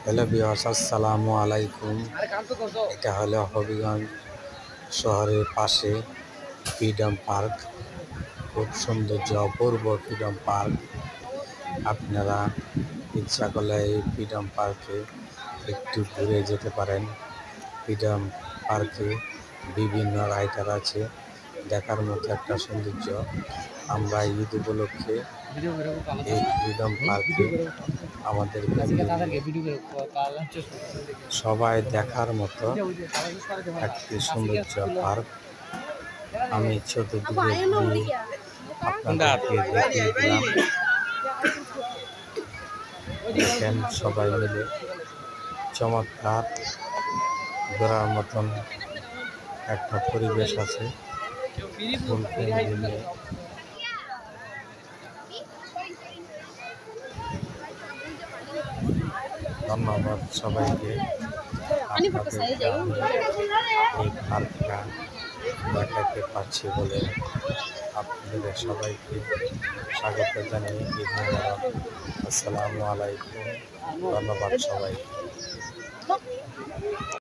Hello viewers, আসসালামু আলাইকুম। এটা হলো হবিগঞ্জ শহরের পাশে ফ্রিডম পার্ক। খুব সৌন্দর্য অপূর্ব ফ্রিডম পার্ক। আপনারা ইচ্ছা করলে এই ফ্রিডম পার্কে একটু ঘুরে যেতে পারেন। ফ্রিডম পার্কে বিভিন্ন রাইডার আছে, দেখার মতো একটা সৌন্দর্য। আমরা ঈদ উপলক্ষে এই ফ্রিডম পার্কে আমাদের সবাই দেখার মতো একটি সৌন্দর্য পার্ক। আমি চতুর্দিকে ঘুরিয়ে আপনাদেরকে দেখিয়ে দিলাম। দেখেন সবাই মিলে চমৎকার ঘোরার মতন একটা পরিবেশ আছে। ধন্যবাদ সবাইকে। আপনাদেরকে আমি এই পার্কটা দেখাতে পারছি বলে আপনাদের সবাইকে স্বাগত জানিয়ে ঈদ মোবারক। আসসালামু আলাইকুম। ধন্যবাদ সবাইকে।